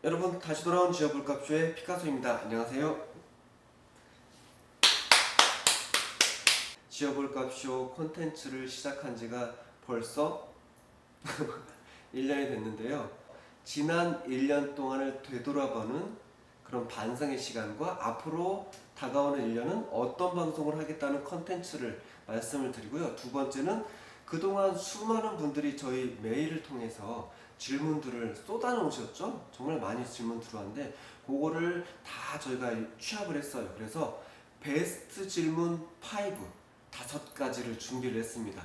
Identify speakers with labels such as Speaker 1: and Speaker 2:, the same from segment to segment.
Speaker 1: 여러분, 다시 돌아온 지어볼값쇼의 피카소입니다. 안녕하세요. 지어볼값쇼 콘텐츠를 시작한 지가 벌써 1년이 됐는데요. 지난 1년 동안을 되돌아보는 그런 반성의 시간과 앞으로 다가오는 1년은 어떤 방송을 하겠다는 콘텐츠를 말씀을 드리고요. 두 번째는 그동안 수많은 분들이 저희 메일을 통해서 질문들을 쏟아놓으셨죠? 정말 많이 질문 들어왔는데 그거를 다 저희가 취합을 했어요. 그래서 베스트 질문 5 5가지를 준비를 했습니다.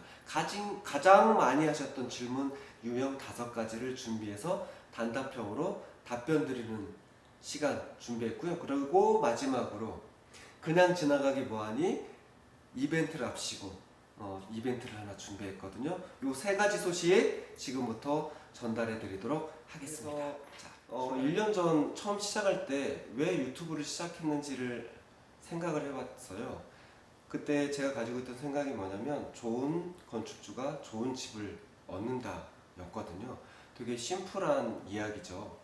Speaker 1: 가장 많이 하셨던 질문 유형 5가지를 준비해서 단답형으로 답변 드리는 시간 준비했고요. 그리고 마지막으로 그냥 지나가기 뭐하니 이벤트를 앞시고 이벤트를 하나 준비했거든요. 요 3가지 소식 지금부터 전달해 드리도록 하겠습니다. 자, 1년 전 처음 시작할 때 왜 유튜브를 시작했는지를 생각을 해봤어요. 그때 제가 가지고 있던 생각이 뭐냐면 좋은 건축주가 좋은 집을 얻는다 였거든요. 되게 심플한 이야기죠.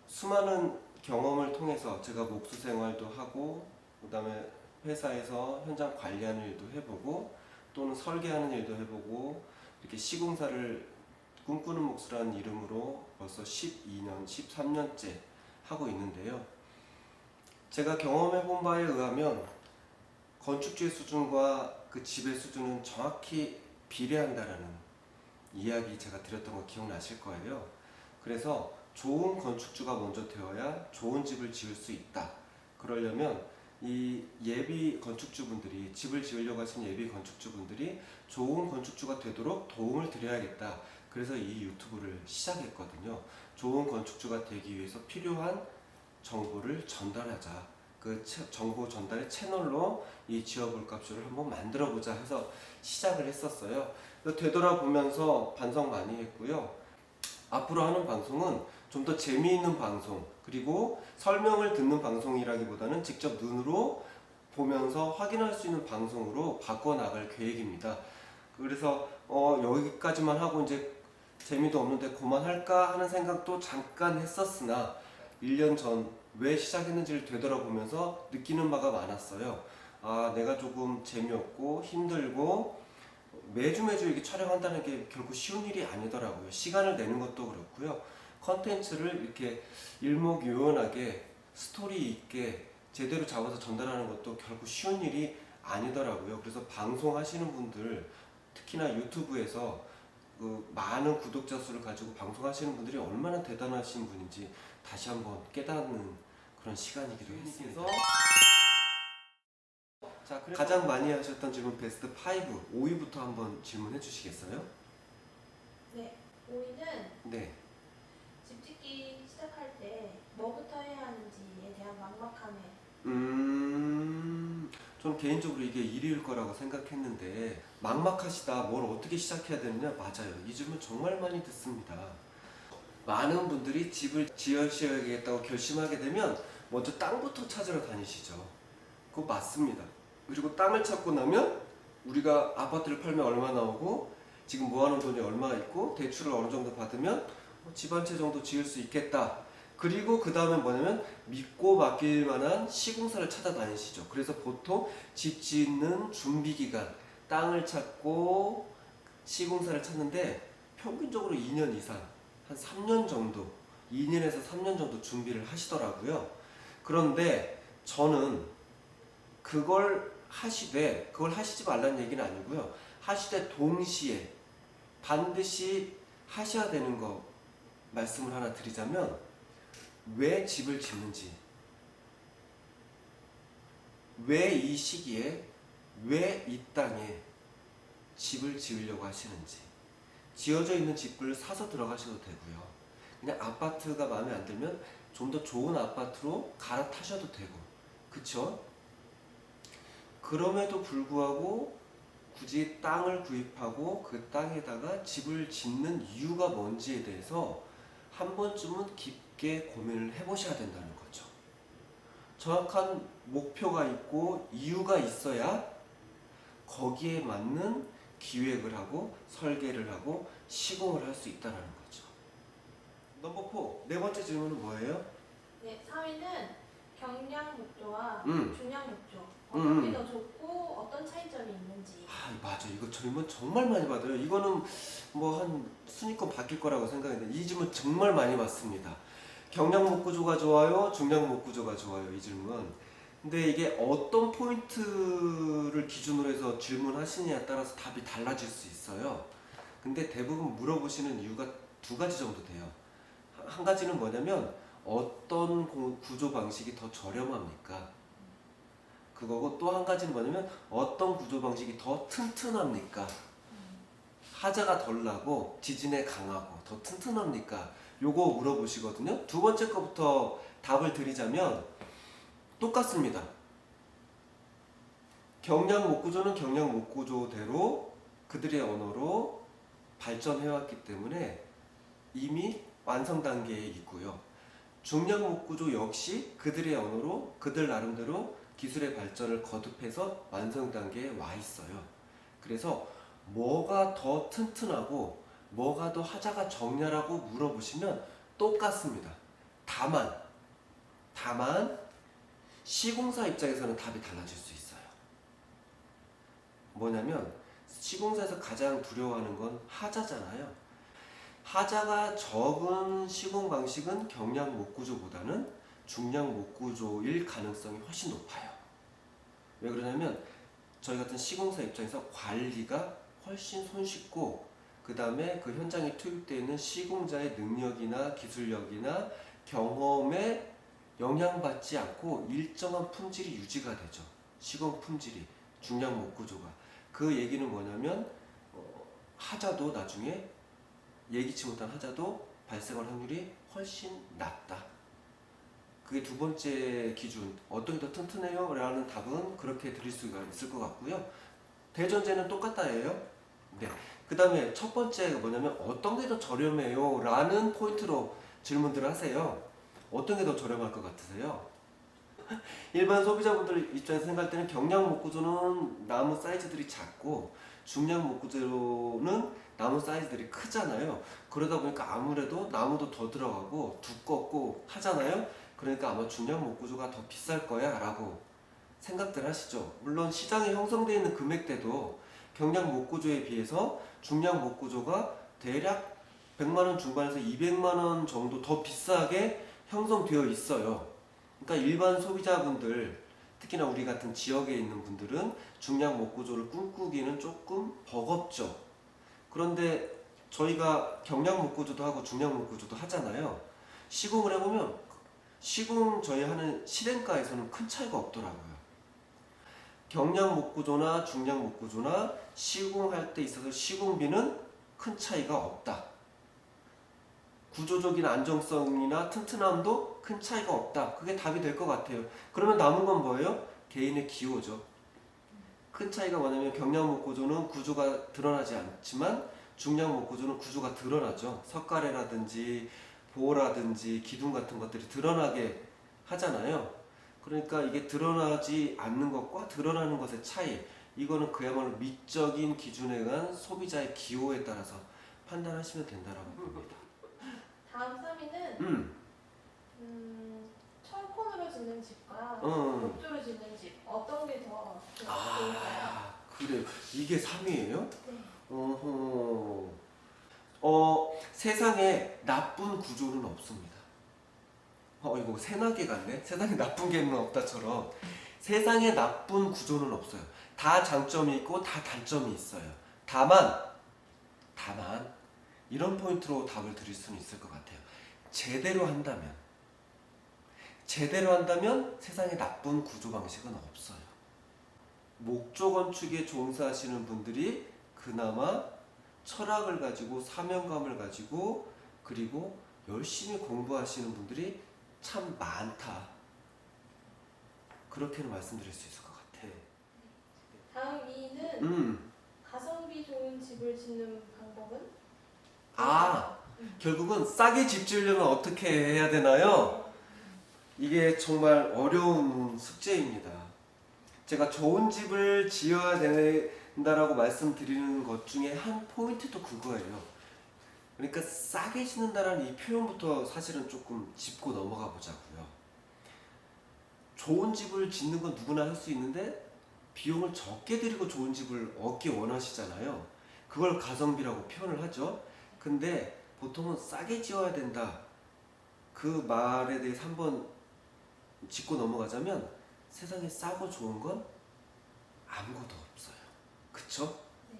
Speaker 1: 수많은 경험을 통해서 제가 목수 생활도 하고 그 다음에 회사에서 현장 관리하는 일도 해보고 또는 설계하는 일도 해보고 이렇게 시공사를 꿈꾸는 목수라는 이름으로 벌써 12년, 13년째 하고 있는데요. 제가 경험해본 바에 의하면 건축주의 수준과 그 집의 수준은 정확히 비례한다라는 이야기 제가 드렸던 거 기억나실 거예요. 그래서 좋은 건축주가 먼저 되어야 좋은 집을 지을 수 있다. 그러려면 이 예비 건축주분들이 집을 지으려고 하시는 예비 건축주분들이 좋은 건축주가 되도록 도움을 드려야겠다. 그래서 이 유튜브를 시작했거든요. 좋은 건축주가 되기 위해서 필요한 정보를 전달하자. 그 정보 전달의 채널로 이 지어볼값쇼를 한번 만들어보자 해서 시작을 했었어요. 되돌아보면서 반성 많이 했고요. 앞으로 하는 방송은 좀 더 재미있는 방송, 그리고 설명을 듣는 방송이라기보다는 직접 눈으로 보면서 확인할 수 있는 방송으로 바꿔나갈 계획입니다. 그래서 여기까지만 하고 이제 재미도 없는데 그만할까 하는 생각도 잠깐 했었으나 1년 전 왜 시작했는지를 되돌아보면서 느끼는 바가 많았어요. 아, 내가 조금 재미없고 힘들고 매주 이렇게 촬영한다는 게 결국 쉬운 일이 아니더라고요. 시간을 내는 것도 그렇고요. 컨텐츠를 이렇게 일목요연하게 스토리 있게 제대로 잡아서 전달하는 것도 결국 쉬운 일이 아니더라고요. 그래서 방송하시는 분들, 특히나 유튜브에서 그 많은 구독자 수를 가지고 방송하시는 분들이 얼마나 대단하신 분인지 다시 한번 깨닫는 그런 시간이기도 했습니다. 자, 가장 많이 하셨던 질문 베스트 5, 5위부터 한번 질문해 주시겠어요?
Speaker 2: 네, 5위는
Speaker 1: 네.
Speaker 2: 집 짓기 시작할 때 뭐부터 해야 하는지에 대한 막막함에.
Speaker 1: 전 개인적으로 이게 1위일 거라고 생각했는데 막막하시다, 뭘 어떻게 시작해야 되느냐. 맞아요. 이 질문 정말 많이 듣습니다. 많은 분들이 집을 지으셔야겠다고 결심하게 되면 먼저 땅부터 찾으러 다니시죠. 그거 맞습니다. 그리고 땅을 찾고 나면 우리가 아파트를 팔면 얼마 나오고 지금 모아놓은 돈이 얼마 있고 대출을 어느 정도 받으면 집 한 채 정도 지을 수 있겠다. 그리고 그 다음에 뭐냐면 믿고 맡길 만한 시공사를 찾아다니시죠. 그래서 보통 집 짓는 준비기간, 땅을 찾고 시공사를 찾는데 평균적으로 2년 이상, 한 3년 정도, 2년에서 3년 정도 준비를 하시더라고요. 그런데 저는 그걸 하시지 말라는 얘기는 아니고요. 하시되 동시에 반드시 하셔야 되는 거 말씀을 하나 드리자면, 왜 집을 짓는지, 왜 이 시기에, 왜 이 땅에 집을 지으려고 하시는지. 지어져 있는 집을 사서 들어가셔도 되고요. 그냥 아파트가 마음에 안 들면 좀 더 좋은 아파트로 갈아타셔도 되고, 그쵸? 그럼에도 불구하고 굳이 땅을 구입하고 그 땅에다가 집을 짓는 이유가 뭔지에 대해서 한 번쯤은 깊게 고민을 해보셔야 된다는 거죠. 정확한 목표가 있고 이유가 있어야 거기에 맞는 기획을 하고 설계를 하고 시공을 할 수 있다는 거죠. 넘버 4. 네 번째 질문은 뭐예요?
Speaker 2: 네, 3위는 경량 목조와
Speaker 1: 음.
Speaker 2: 중량 목조. 어떤 게 더 좋고 어떤 차이점이 있는지.
Speaker 1: 아, 맞아. 이거 질문 정말 많이 받아요. 이거는 뭐 한 순위권 바뀔 거라고 생각했는데 이 질문 정말 많이 받습니다. 경량 목구조가 좋아요? 중량 목구조가 좋아요? 이 질문. 근데 이게 어떤 포인트를 기준으로 해서 질문하시냐에 따라서 답이 달라질 수 있어요. 근데 대부분 물어보시는 이유가 두 가지 정도 돼요. 한 가지는 뭐냐면 어떤 구조 방식이 더 저렴합니까? 그거고 또 한 가지는 뭐냐면 어떤 구조 방식이 더 튼튼합니까? 하자가 덜 나고 지진에 강하고 더 튼튼합니까? 요거 물어보시거든요. 두 번째 거부터 답을 드리자면 똑같습니다. 경량 목구조는 경량 목구조대로 그들의 언어로 발전해왔기 때문에 이미 완성 단계에 있고요. 중량 목구조 역시 그들의 언어로 그들 나름대로 기술의 발전을 거듭해서 완성 단계에 와 있어요. 그래서 뭐가 더 튼튼하고 뭐가 더 하자가 적냐라고 물어보시면 똑같습니다. 다만 시공사 입장에서는 답이 달라질 수 있어요. 뭐냐면 시공사에서 가장 두려워하는 건 하자잖아요. 하자가 적은 시공 방식은 경량 목구조보다는 중량 목구조일 가능성이 훨씬 높아요. 왜 그러냐면 저희 같은 시공사 입장에서 관리가 훨씬 손쉽고 그 다음에 그 현장에 투입되어 있는 시공자의 능력이나 기술력이나 경험에 영향받지 않고 일정한 품질이 유지가 되죠. 시공 품질이 중량 목구조가. 그 얘기는 뭐냐면 하자도 나중에 예기치 못한 하자도 발생할 확률이 훨씬 낮다. 그게 두 번째 기준. 어떤 게 더 튼튼해요? 라는 답은 그렇게 드릴 수가 있을 것 같고요. 대전제는 똑같다예요. 네. 그 다음에 첫 번째가 뭐냐면 어떤 게 더 저렴해요? 라는 포인트로 질문들을 하세요. 어떤 게 더 저렴할 것 같으세요? 일반 소비자분들 입장에서 생각할 때는 경량 목구조는 나무 사이즈들이 작고 중량 목구조는 나무 사이즈들이 크잖아요. 그러다 보니까 아무래도 나무도 더 들어가고 두껍고 하잖아요. 그러니까 아마 중량 목구조가 더 비쌀 거야 라고 생각들 하시죠. 물론 시장에 형성되어 있는 금액대도 경량 목구조에 비해서 중량 목구조가 대략 100만원 중반에서 200만원 정도 더 비싸게 형성되어 있어요. 그러니까 일반 소비자분들, 특히나 우리 같은 지역에 있는 분들은 중량 목구조를 꿈꾸기는 조금 버겁죠. 그런데 저희가 경량 목구조도 하고 중량 목구조도 하잖아요. 시공을 해보면 시공 저희 하는 실행가에서는 큰 차이가 없더라고요. 경량 목구조나 중량 목구조나 시공할 때 있어서 시공비는 큰 차이가 없다. 구조적인 안정성이나 튼튼함도 큰 차이가 없다. 그게 답이 될 것 같아요. 그러면 남은 건 뭐예요? 개인의 기호죠. 큰 차이가 뭐냐면 경량 목구조는 구조가 드러나지 않지만 중량 목구조는 구조가 드러나죠. 석가래라든지 보호라든지 기둥 같은 것들이 드러나게 하잖아요. 그러니까 이게 드러나지 않는 것과 드러나는 것의 차이, 이거는 그야말로 미적인 기준에 의한 소비자의 기호에 따라서 판단하시면 된다라고 봅니다.
Speaker 2: 다음 3위는 철콘으로 짓는 집과 목조로 짓는 집 어떤 게 더 좋을까요?
Speaker 1: 그래요. 이게 3위예요?
Speaker 2: 네.
Speaker 1: 세상에 나쁜 구조는 없습니다. 이거 새나개 같네? 세상에 나쁜 개는 없다처럼 세상에 나쁜 구조는 없어요. 다 장점이 있고 다 단점이 있어요. 다만 이런 포인트로 답을 드릴 수는 있을 것 같아요. 제대로 한다면 세상에 나쁜 구조 방식은 없어요. 목조 건축에 종사하시는 분들이 그나마 철학을 가지고 사명감을 가지고 그리고 열심히 공부하시는 분들이 참 많다. 그렇게는 말씀드릴 수 있을 것 같아.
Speaker 2: 다음 2위는 가성비 좋은 집을 짓는 방법은?
Speaker 1: 결국은 싸게 집 지으려면 어떻게 해야 되나요? 이게 정말 어려운 숙제입니다. 제가 좋은 집을 지어야 된다라고 말씀드리는 것 중에 한 포인트도 그거예요. 그러니까 싸게 짓는다라는 이 표현부터 사실은 조금 짚고 넘어가 보자고요. 좋은 집을 짓는 건 누구나 할 수 있는데 비용을 적게 들이고 좋은 집을 얻기 원하시잖아요. 그걸 가성비라고 표현을 하죠. 근데 보통은 싸게 지어야 된다. 그 말에 대해서 한번 짚고 넘어가자면 세상에 싸고 좋은 건 아무것도 없어요. 그쵸?
Speaker 2: 네.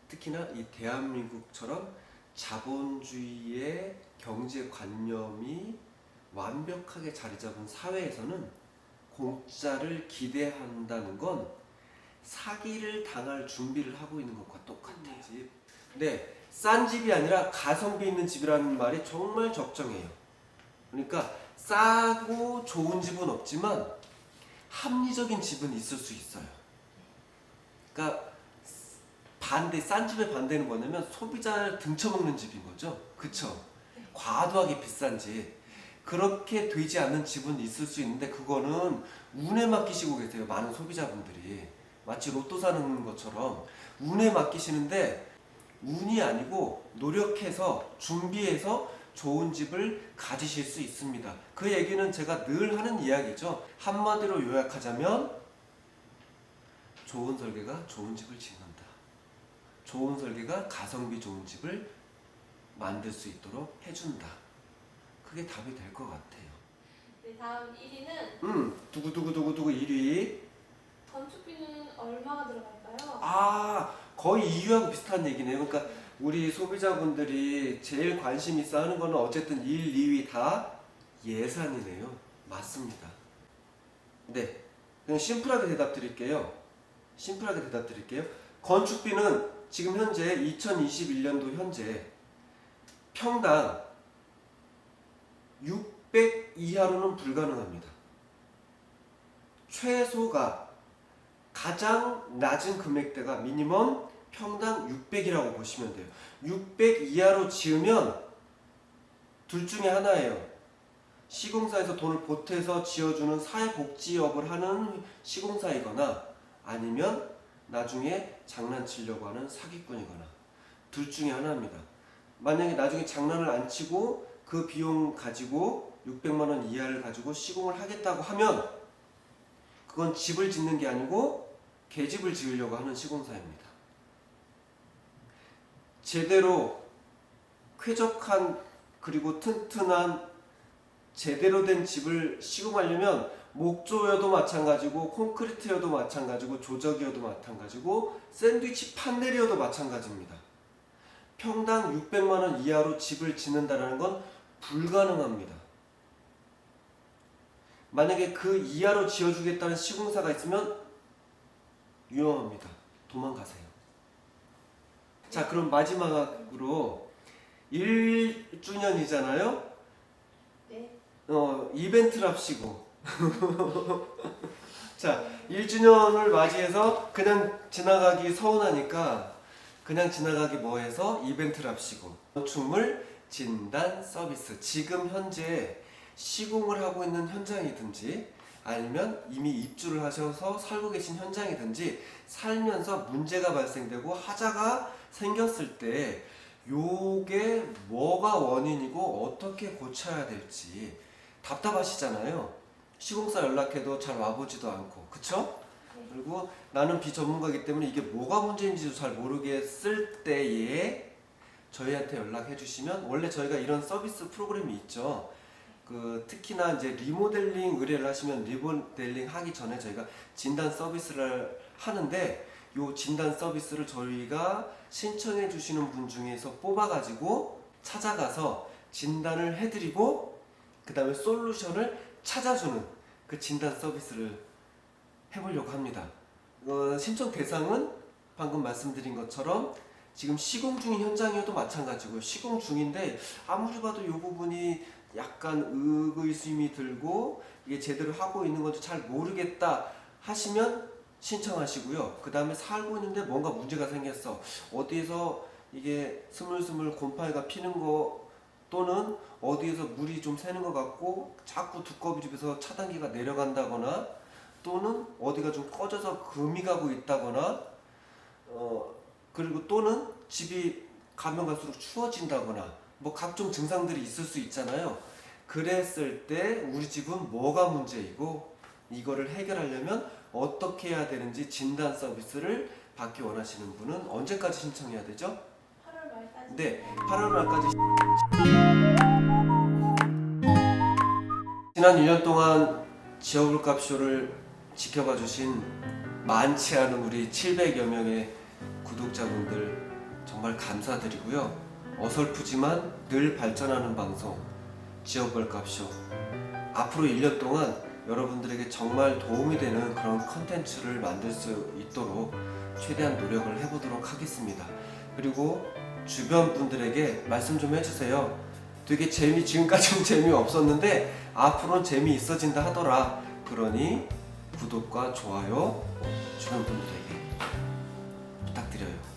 Speaker 1: 특히나 이 대한민국처럼 자본주의의 경제관념이 완벽하게 자리 잡은 사회에서는 공짜를 기대한다는 건 사기를 당할 준비를 하고 있는 것과 똑같아요. 네, 싼 집이 아니라 가성비 있는 집이라는 말이 정말 적정해요. 그러니까 싸고 좋은 집은 없지만 합리적인 집은 있을 수 있어요. 그러니까 싼 집의 반대는 뭐냐면 소비자를 등쳐먹는 집인 거죠. 그쵸? 과도하게 비싼 집. 그렇게 되지 않는 집은 있을 수 있는데 그거는 운에 맡기시고 계세요. 많은 소비자분들이. 마치 로또 사는 것처럼 운에 맡기시는데 운이 아니고 노력해서 준비해서 좋은 집을 가지실 수 있습니다. 그 얘기는 제가 늘 하는 이야기죠. 한마디로 요약하자면 좋은 설계가 좋은 집을 짓는다. 좋은 설계가 가성비 좋은 집을 만들 수 있도록 해준다. 그게 답이 될 것 같아요.
Speaker 2: 네, 다음 1위는
Speaker 1: 두구두구두구두구 1위.
Speaker 2: 건축비는 얼마가 들어갈까요?
Speaker 1: 아, 거의 2위하고 비슷한 얘기네요. 그러니까 우리 소비자분들이 제일 관심 있어 하는 거는 어쨌든 1, 2위 다 예산이네요. 맞습니다. 네, 그냥 심플하게 대답 드릴게요. 건축비는 지금 현재 2021년도 현재 평당 600 이하로는 불가능합니다. 최소가 가장 낮은 금액대가 미니멈 평당 600이라고 보시면 돼요. 600 이하로 지으면 둘 중에 하나예요. 시공사에서 돈을 보태서 지어주는 사회복지업을 하는 시공사이거나 아니면 나중에 장난치려고 하는 사기꾼이거나 둘 중에 하나입니다. 만약에 나중에 장난을 안 치고 그 비용 가지고 600만 원 이하를 가지고 시공을 하겠다고 하면 그건 집을 짓는 게 아니고 개집을 지으려고 하는 시공사입니다. 제대로 쾌적한 그리고 튼튼한 제대로 된 집을 시공하려면 목조여도 마찬가지고 콘크리트여도 마찬가지고 조적이어도 마찬가지고 샌드위치 판넬이어도 마찬가지입니다. 평당 600만 원 이하로 집을 짓는다는 건 불가능합니다. 만약에 그 이하로 지어주겠다는 시공사가 있으면 위험합니다. 도망가세요. 자, 그럼 마지막으로 1주년이잖아요.
Speaker 2: 네.
Speaker 1: 이벤트랍시고 자, 1주년을 맞이해서 그냥 지나가기 서운하니까 그냥 지나가기 뭐해서 이벤트랍시고 건축물 진단 서비스. 지금 현재 시공을 하고 있는 현장이든지 아니면 이미 입주를 하셔서 살고 계신 현장이든지 살면서 문제가 발생되고 하자가 생겼을 때 요게 뭐가 원인이고 어떻게 고쳐야 될지 답답하시잖아요. 시공사 연락해도 잘 와보지도 않고, 그쵸?
Speaker 2: 네.
Speaker 1: 그리고 나는 비전문가이기 때문에 이게 뭐가 문제인지도 잘 모르겠을 때에 저희한테 연락해 주시면, 원래 저희가 이런 서비스 프로그램이 있죠. 특히나 이제 리모델링 의뢰를 하시면 리모델링 하기 전에 저희가 진단 서비스를 하는데, 요 진단 서비스를 저희가 신청해 주시는 분 중에서 뽑아가지고 찾아가서 진단을 해드리고 그 다음에 솔루션을 찾아주는 그 진단 서비스를 해보려고 합니다. 신청 대상은 방금 말씀드린 것처럼 지금 시공 중인 현장이어도 마찬가지고요. 시공 중인데 아무리 봐도 이 부분이 약간 의구심이 들고 이게 제대로 하고 있는 건지 잘 모르겠다 하시면 신청하시고요. 그 다음에 살고 있는데 뭔가 문제가 생겼어. 어디에서 이게 스물스물 곰팡이가 피는 거 또는 어디에서 물이 좀 새는 것 같고 자꾸 두꺼비 집에서 차단기가 내려간다거나 또는 어디가 좀 꺼져서 금이 가고 있다거나 그리고 또는 집이 가면 갈수록 추워진다거나 뭐 각종 증상들이 있을 수 있잖아요. 그랬을 때 우리 집은 뭐가 문제이고 이거를 해결하려면 어떻게 해야 되는지 진단 서비스를 받기 원하시는 분은 언제까지 신청해야 되죠?
Speaker 2: 8월 말까지.
Speaker 1: 네, 8월 말까지. 지난 1년 동안 지어볼값쇼를 지켜봐 주신 많지 않은 우리 700여 명의 구독자분들 정말 감사드리고요. 어설프지만 늘 발전하는 방송 지어볼값쇼, 앞으로 1년 동안 여러분들에게 정말 도움이 되는 그런 컨텐츠를 만들 수 있도록 최대한 노력을 해보도록 하겠습니다. 그리고 주변 분들에게 말씀 좀 해주세요. 되게 지금까지는 재미없었는데 앞으로는 재미있어진다 하더라. 그러니 구독과 좋아요 주변 분들에게 부탁드려요.